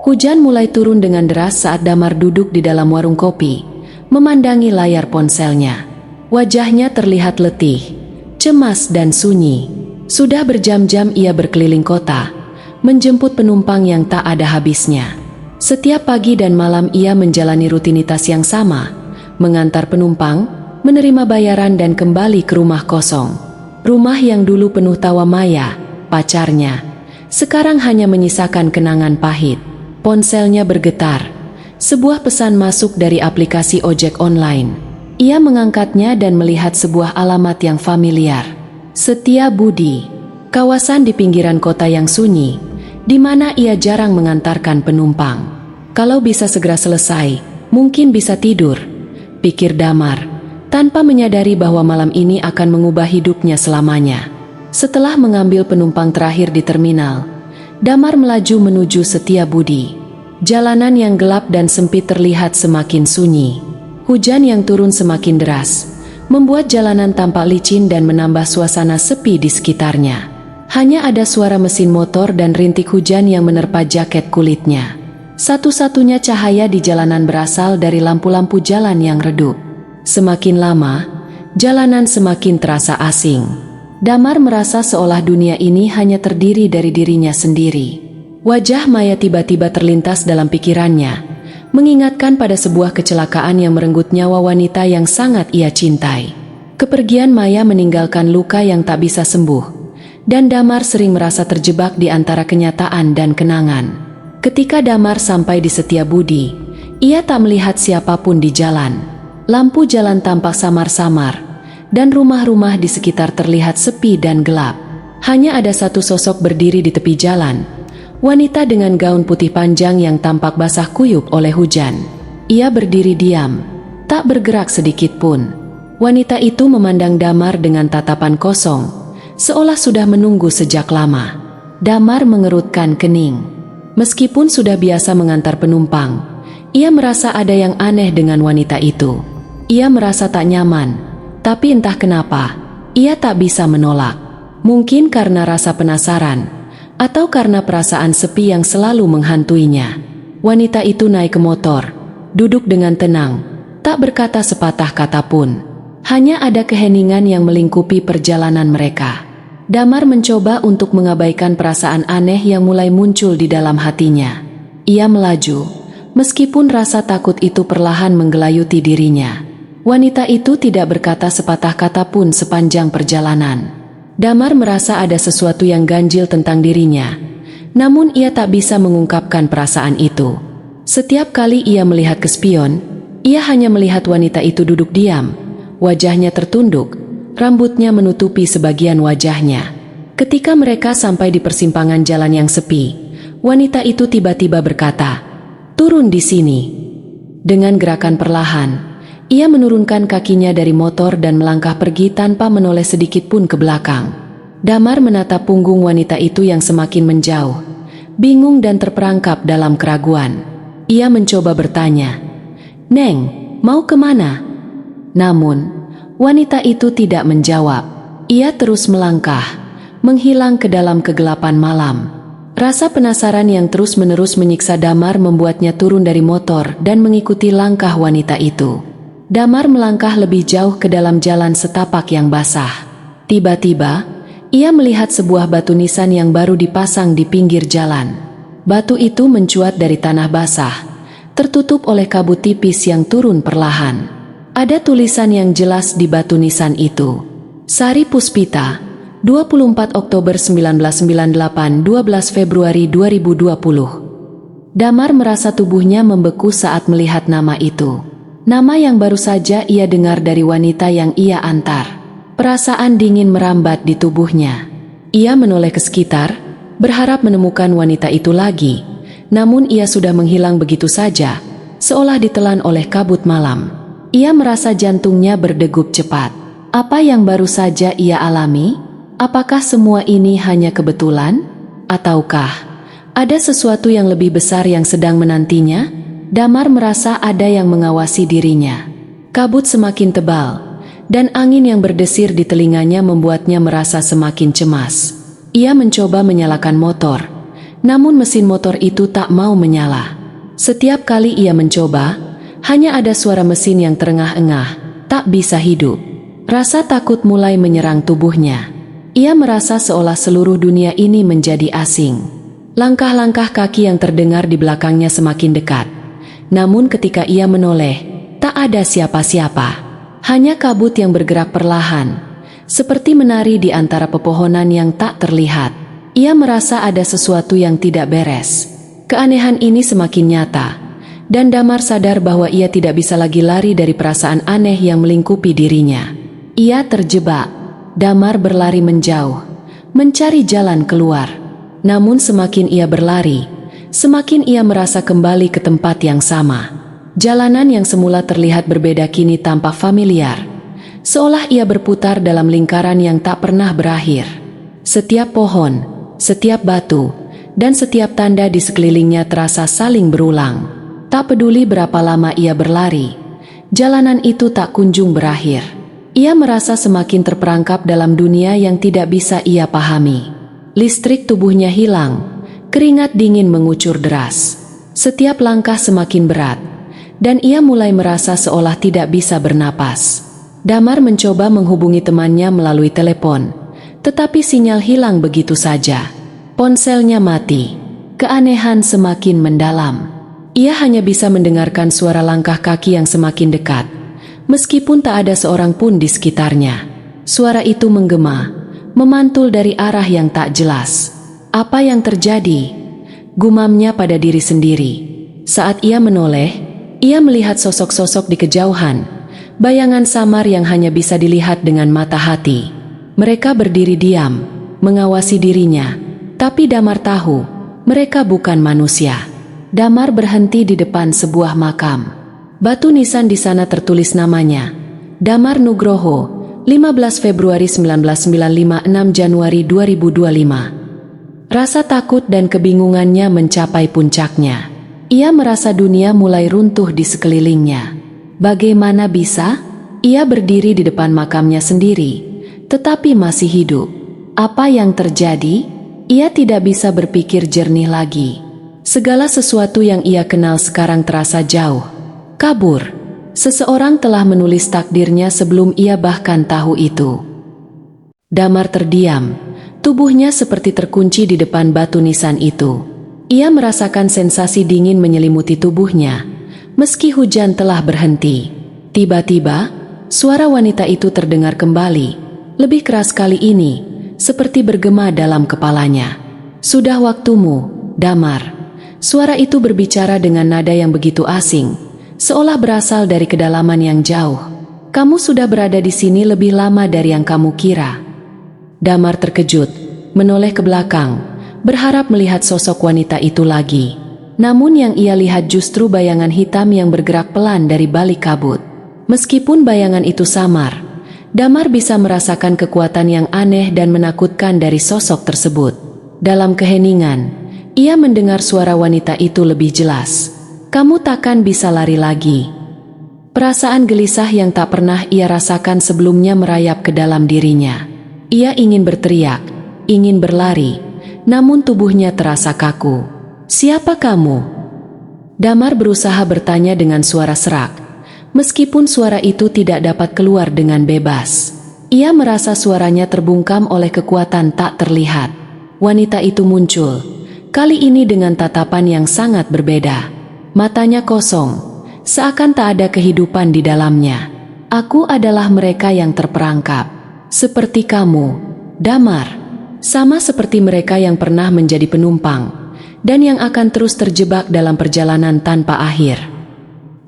Hujan mulai turun dengan deras saat Damar duduk di dalam warung kopi, memandangi layar ponselnya. Wajahnya terlihat letih, cemas dan sunyi. Sudah berjam-jam ia berkeliling kota, menjemput penumpang yang tak ada habisnya. Setiap pagi dan malam ia menjalani rutinitas yang sama, mengantar penumpang, menerima bayaran dan kembali ke rumah kosong. Rumah yang dulu penuh tawa Maya, pacarnya, sekarang hanya menyisakan kenangan pahit. Ponselnya bergetar. Sebuah pesan masuk dari aplikasi ojek online. Ia mengangkatnya dan melihat sebuah alamat yang familiar. Setia Budi, kawasan di pinggiran kota yang sunyi, di mana ia jarang mengantarkan penumpang. Kalau bisa segera selesai, mungkin bisa tidur, pikir Damar, tanpa menyadari bahwa malam ini akan mengubah hidupnya selamanya. Setelah mengambil penumpang terakhir di terminal, Damar melaju menuju Setia Budi. Jalanan yang gelap dan sempit terlihat semakin sunyi. Hujan yang turun semakin deras, membuat jalanan tampak licin dan menambah suasana sepi di sekitarnya. Hanya ada suara mesin motor dan rintik hujan yang menerpa jaket kulitnya. Satu-satunya cahaya di jalanan berasal dari lampu-lampu jalan yang redup. Semakin lama, jalanan semakin terasa asing. Damar merasa seolah dunia ini hanya terdiri dari dirinya sendiri. Wajah Maya tiba-tiba terlintas dalam pikirannya, mengingatkan pada sebuah kecelakaan yang merenggut nyawa wanita yang sangat ia cintai. Kepergian Maya meninggalkan luka yang tak bisa sembuh, dan Damar sering merasa terjebak di antara kenyataan dan kenangan. Ketika Damar sampai di Setia Budi, ia tak melihat siapapun di jalan. Lampu jalan tampak samar-samar, dan rumah-rumah di sekitar terlihat sepi dan gelap. Hanya ada satu sosok berdiri di tepi jalan, wanita dengan gaun putih panjang yang tampak basah kuyup oleh hujan. Ia berdiri diam, tak bergerak sedikit pun. Wanita itu memandang Damar dengan tatapan kosong, seolah sudah menunggu sejak lama. Damar mengerutkan kening. Meskipun sudah biasa mengantar penumpang, ia merasa ada yang aneh dengan wanita itu. Ia merasa tak nyaman, tapi entah kenapa, ia tak bisa menolak. Mungkin karena rasa penasaran, atau karena perasaan sepi yang selalu menghantuinya. Wanita itu naik ke motor, duduk dengan tenang, tak berkata sepatah kata pun. Hanya ada keheningan yang melingkupi perjalanan mereka. Damar mencoba untuk mengabaikan perasaan aneh yang mulai muncul di dalam hatinya. Ia melaju, meskipun rasa takut itu perlahan menggelayuti dirinya. Wanita itu tidak berkata sepatah kata pun sepanjang perjalanan. Damar merasa ada sesuatu yang ganjil tentang dirinya, namun ia tak bisa mengungkapkan perasaan itu. Setiap kali ia melihat ke spion, ia hanya melihat wanita itu duduk diam, wajahnya tertunduk, rambutnya menutupi sebagian wajahnya. Ketika mereka sampai di persimpangan jalan yang sepi, wanita itu tiba-tiba berkata, "Turun di sini." Dengan gerakan perlahan, ia menurunkan kakinya dari motor dan melangkah pergi tanpa menoleh sedikit pun ke belakang. Damar menatap punggung wanita itu yang semakin menjauh, bingung dan terperangkap dalam keraguan. Ia mencoba bertanya, "Neng, mau kemana?" Namun, wanita itu tidak menjawab. Ia terus melangkah, menghilang ke dalam kegelapan malam. Rasa penasaran yang terus-menerus menyiksa Damar membuatnya turun dari motor dan mengikuti langkah wanita itu. Damar melangkah lebih jauh ke dalam jalan setapak yang basah. Tiba-tiba, ia melihat sebuah batu nisan yang baru dipasang di pinggir jalan. Batu itu mencuat dari tanah basah, tertutup oleh kabut tipis yang turun perlahan. Ada tulisan yang jelas di batu nisan itu. Sari Puspita, 24 Oktober 1998, 12 Februari 2020. Damar merasa tubuhnya membeku saat melihat nama itu. Nama yang baru saja ia dengar dari wanita yang ia antar. Perasaan dingin merambat di tubuhnya. Ia menoleh ke sekitar, berharap menemukan wanita itu lagi. Namun ia sudah menghilang begitu saja, seolah ditelan oleh kabut malam. Ia merasa jantungnya berdegup cepat. Apa yang baru saja ia alami? Apakah semua ini hanya kebetulan? Ataukah ada sesuatu yang lebih besar yang sedang menantinya? Damar merasa ada yang mengawasi dirinya. Kabut semakin tebal, dan angin yang berdesir di telinganya membuatnya merasa semakin cemas. Ia mencoba menyalakan motor, namun mesin motor itu tak mau menyala. Setiap kali ia mencoba, hanya ada suara mesin yang terengah-engah, tak bisa hidup. Rasa takut mulai menyerang tubuhnya. Ia merasa seolah seluruh dunia ini menjadi asing. Langkah-langkah kaki yang terdengar di belakangnya semakin dekat. Namun ketika ia menoleh, tak ada siapa-siapa. Hanya kabut yang bergerak perlahan, seperti menari di antara pepohonan yang tak terlihat. Ia merasa ada sesuatu yang tidak beres. Keanehan ini semakin nyata, dan Damar sadar bahwa ia tidak bisa lagi lari dari perasaan aneh yang melingkupi dirinya. Ia terjebak. Damar berlari menjauh, mencari jalan keluar. Namun semakin ia berlari, semakin ia merasa kembali ke tempat yang sama. Jalanan yang semula terlihat berbeda kini tampak familiar, seolah ia berputar dalam lingkaran yang tak pernah berakhir. Setiap pohon, setiap batu, dan setiap tanda di sekelilingnya terasa saling berulang. Tak peduli berapa lama ia berlari, jalanan itu tak kunjung berakhir. Ia merasa semakin terperangkap dalam dunia yang tidak bisa ia pahami. Listrik tubuhnya hilang, keringat dingin mengucur deras. Setiap langkah semakin berat, dan ia mulai merasa seolah tidak bisa bernapas. Damar mencoba menghubungi temannya melalui telepon, tetapi sinyal hilang begitu saja. Ponselnya mati. Keanehan semakin mendalam. Ia hanya bisa mendengarkan suara langkah kaki yang semakin dekat, meskipun tak ada seorang pun di sekitarnya. Suara itu menggema, memantul dari arah yang tak jelas. Apa yang terjadi? Gumamnya pada diri sendiri. Saat ia menoleh, ia melihat sosok-sosok di kejauhan, bayangan samar yang hanya bisa dilihat dengan mata hati. Mereka berdiri diam, mengawasi dirinya. Tapi Damar tahu, mereka bukan manusia. Damar berhenti di depan sebuah makam. Batu nisan di sana tertulis namanya, Damar Nugroho, 15 Februari 1995, 6 Januari 2025. Rasa takut dan kebingungannya mencapai puncaknya. Ia merasa dunia mulai runtuh di sekelilingnya. Bagaimana bisa? Ia berdiri di depan makamnya sendiri, tetapi masih hidup. Apa yang terjadi? Ia tidak bisa berpikir jernih lagi. Segala sesuatu yang ia kenal sekarang terasa jauh. Kabur. Seseorang telah menulis takdirnya sebelum ia bahkan tahu itu. Damar terdiam. Tubuhnya seperti terkunci di depan batu nisan itu. Ia merasakan sensasi dingin menyelimuti tubuhnya, meski hujan telah berhenti. Tiba-tiba, suara wanita itu terdengar kembali, lebih keras kali ini, seperti bergema dalam kepalanya. Sudah waktumu, Damar. Suara itu berbicara dengan nada yang begitu asing, seolah berasal dari kedalaman yang jauh. Kamu sudah berada di sini lebih lama dari yang kamu kira. Damar terkejut, menoleh ke belakang, berharap melihat sosok wanita itu lagi. Namun yang ia lihat justru bayangan hitam yang bergerak pelan dari balik kabut. Meskipun bayangan itu samar, Damar bisa merasakan kekuatan yang aneh dan menakutkan dari sosok tersebut. Dalam keheningan, ia mendengar suara wanita itu lebih jelas. Kamu takkan bisa lari lagi. Perasaan gelisah yang tak pernah ia rasakan sebelumnya merayap ke dalam dirinya. Ia ingin berteriak, ingin berlari, namun tubuhnya terasa kaku. Siapa kamu? Damar berusaha bertanya dengan suara serak. Meskipun suara itu tidak dapat keluar dengan bebas, ia merasa suaranya terbungkam oleh kekuatan tak terlihat. Wanita itu muncul, kali ini dengan tatapan yang sangat berbeda. Matanya kosong, seakan tak ada kehidupan di dalamnya. Aku adalah mereka yang terperangkap. Seperti kamu, Damar. Sama seperti mereka yang pernah menjadi penumpang, dan yang akan terus terjebak dalam perjalanan tanpa akhir.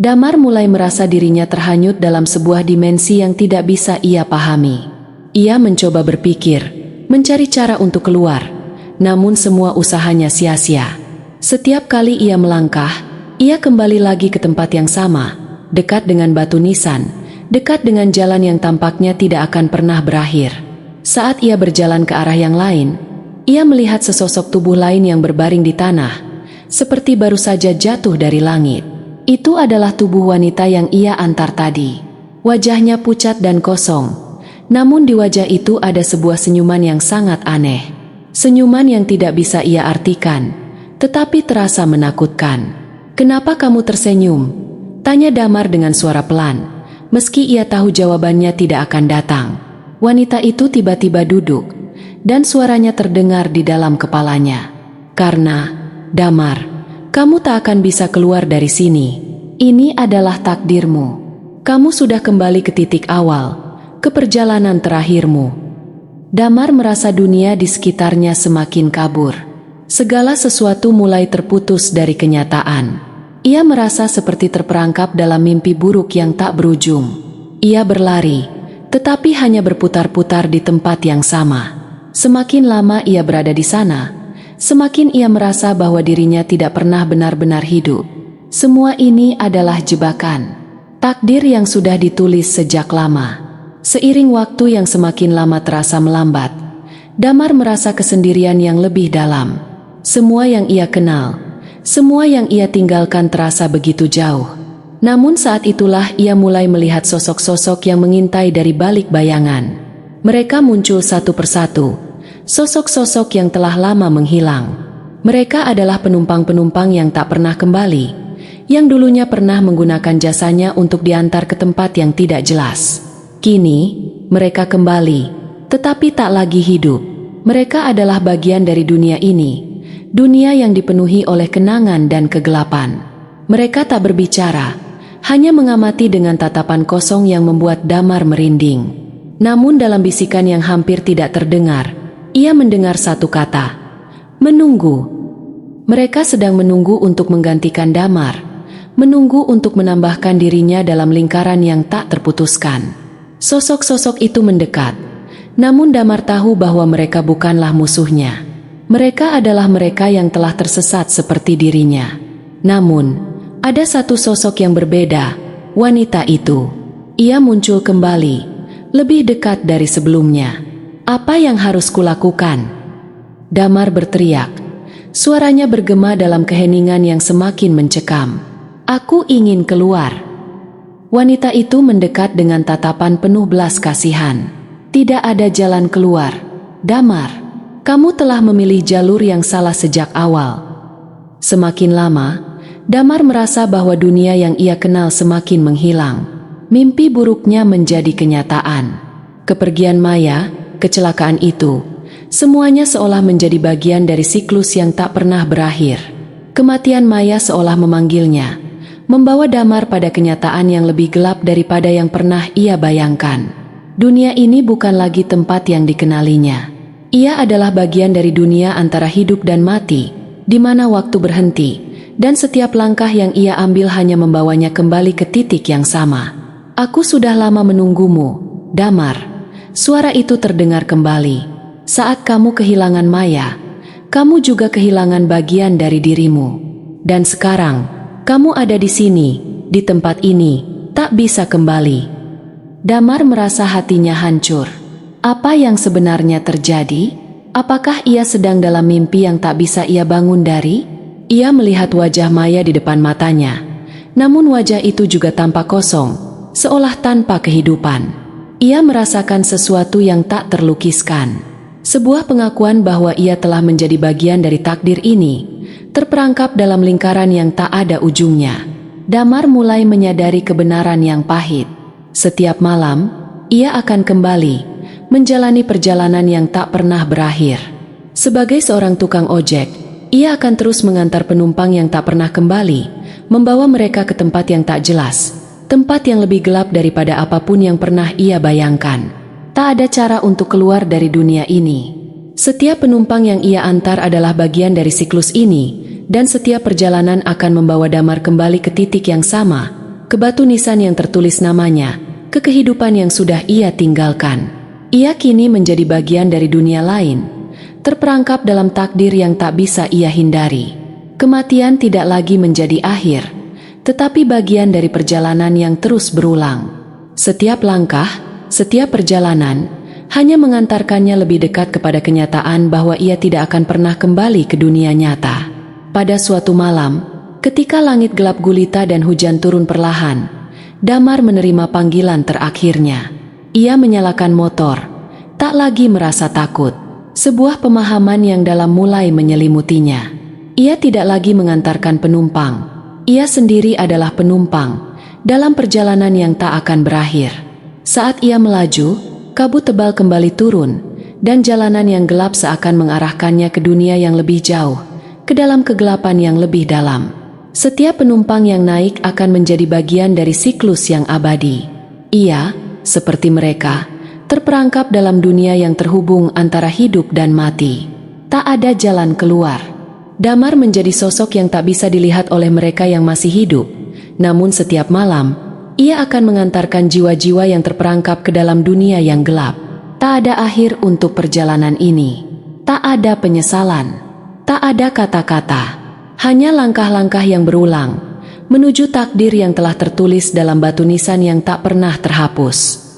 Damar mulai merasa dirinya terhanyut dalam sebuah dimensi yang tidak bisa ia pahami. Ia mencoba berpikir, mencari cara untuk keluar, namun semua usahanya sia-sia. Setiap kali ia melangkah, ia kembali lagi ke tempat yang sama, dekat dengan batu nisan, dekat dengan jalan yang tampaknya tidak akan pernah berakhir. Saat ia berjalan ke arah yang lain, ia melihat sesosok tubuh lain yang berbaring di tanah, seperti baru saja jatuh dari langit. Itu adalah tubuh wanita yang ia antar tadi. Wajahnya pucat dan kosong, namun di wajah itu ada sebuah senyuman yang sangat aneh. Senyuman yang tidak bisa ia artikan, tetapi terasa menakutkan. "Kenapa kamu tersenyum?" tanya Damar dengan suara pelan, meski ia tahu jawabannya tidak akan datang. Wanita itu tiba-tiba duduk, dan suaranya terdengar di dalam kepalanya. "Karena, Damar, kamu tak akan bisa keluar dari sini. Ini adalah takdirmu. Kamu sudah kembali ke titik awal, ke perjalanan terakhirmu." Damar merasa dunia di sekitarnya semakin kabur. Segala sesuatu mulai terputus dari kenyataan. Ia merasa seperti terperangkap dalam mimpi buruk yang tak berujung. Ia berlari, tetapi hanya berputar-putar di tempat yang sama. Semakin lama ia berada di sana, semakin ia merasa bahwa dirinya tidak pernah benar-benar hidup. Semua ini adalah jebakan, takdir yang sudah ditulis sejak lama. Seiring waktu yang semakin lama terasa melambat, Damar merasa kesendirian yang lebih dalam. Semua yang ia kenal, semua yang ia tinggalkan terasa begitu jauh. Namun saat itulah ia mulai melihat sosok-sosok yang mengintai dari balik bayangan. Mereka muncul satu persatu, sosok-sosok yang telah lama menghilang. Mereka adalah penumpang-penumpang yang tak pernah kembali, yang dulunya pernah menggunakan jasanya untuk diantar ke tempat yang tidak jelas. Kini, mereka kembali, tetapi tak lagi hidup. Mereka adalah bagian dari dunia ini, dunia yang dipenuhi oleh kenangan dan kegelapan. Mereka tak berbicara, hanya mengamati dengan tatapan kosong yang membuat Damar merinding. Namun dalam bisikan yang hampir tidak terdengar, ia mendengar satu kata, "Menunggu." Mereka sedang menunggu untuk menggantikan Damar, menunggu untuk menambahkan dirinya dalam lingkaran yang tak terputuskan. Sosok-sosok itu mendekat, namun Damar tahu bahwa mereka bukanlah musuhnya. Mereka adalah mereka yang telah tersesat seperti dirinya. Namun, ada satu sosok yang berbeda, wanita itu. Ia muncul kembali, lebih dekat dari sebelumnya. "Apa yang harus kulakukan?" Damar berteriak. Suaranya bergema dalam keheningan yang semakin mencekam. "Aku ingin keluar." Wanita itu mendekat dengan tatapan penuh belas kasihan. "Tidak ada jalan keluar, Damar. Kamu telah memilih jalur yang salah sejak awal." Semakin lama, Damar merasa bahwa dunia yang ia kenal semakin menghilang. Mimpi buruknya menjadi kenyataan. Kepergian Maya, kecelakaan itu, semuanya seolah menjadi bagian dari siklus yang tak pernah berakhir. Kematian Maya seolah memanggilnya, membawa Damar pada kenyataan yang lebih gelap daripada yang pernah ia bayangkan. Dunia ini bukan lagi tempat yang dikenalinya. Ia adalah bagian dari dunia antara hidup dan mati, di mana waktu berhenti, dan setiap langkah yang ia ambil hanya membawanya kembali ke titik yang sama. "Aku sudah lama menunggumu, Damar." Suara itu terdengar kembali. "Saat kamu kehilangan Maya, kamu juga kehilangan bagian dari dirimu. Dan sekarang, kamu ada di sini, di tempat ini, tak bisa kembali." Damar merasa hatinya hancur. Apa yang sebenarnya terjadi? Apakah ia sedang dalam mimpi yang tak bisa ia bangun dari? Ia melihat wajah Maya di depan matanya. Namun wajah itu juga tampak kosong, seolah tanpa kehidupan. Ia merasakan sesuatu yang tak terlukiskan. Sebuah pengakuan bahwa ia telah menjadi bagian dari takdir ini, terperangkap dalam lingkaran yang tak ada ujungnya. Damar mulai menyadari kebenaran yang pahit. Setiap malam, ia akan kembali, menjalani perjalanan yang tak pernah berakhir. Sebagai seorang tukang ojek, ia akan terus mengantar penumpang yang tak pernah kembali, membawa mereka ke tempat yang tak jelas, tempat yang lebih gelap daripada apapun yang pernah ia bayangkan. Tak ada cara untuk keluar dari dunia ini. Setiap penumpang yang ia antar adalah bagian dari siklus ini, dan setiap perjalanan akan membawa Damar kembali ke titik yang sama, ke batu nisan yang tertulis namanya, ke kehidupan yang sudah ia tinggalkan. Ia kini menjadi bagian dari dunia lain, terperangkap dalam takdir yang tak bisa ia hindari. Kematian tidak lagi menjadi akhir, tetapi bagian dari perjalanan yang terus berulang. Setiap langkah, setiap perjalanan, hanya mengantarkannya lebih dekat kepada kenyataan bahwa ia tidak akan pernah kembali ke dunia nyata. Pada suatu malam, ketika langit gelap gulita dan hujan turun perlahan, Damar menerima panggilan terakhirnya. Ia menyalakan motor, tak lagi merasa takut. Sebuah pemahaman yang dalam mulai menyelimutinya. Ia tidak lagi mengantarkan penumpang. Ia sendiri adalah penumpang dalam perjalanan yang tak akan berakhir. Saat ia melaju, kabut tebal kembali turun, dan jalanan yang gelap seakan mengarahkannya ke dunia yang lebih jauh, ke dalam kegelapan yang lebih dalam. Setiap penumpang yang naik akan menjadi bagian dari siklus yang abadi. Ia, seperti mereka, terperangkap dalam dunia yang terhubung antara hidup dan mati. Tak ada jalan keluar. Damar menjadi sosok yang tak bisa dilihat oleh mereka yang masih hidup. Namun setiap malam, ia akan mengantarkan jiwa-jiwa yang terperangkap ke dalam dunia yang gelap. Tak ada akhir untuk perjalanan ini. Tak ada penyesalan. Tak ada kata-kata. Hanya langkah-langkah yang berulang menuju takdir yang telah tertulis dalam batu nisan yang tak pernah terhapus.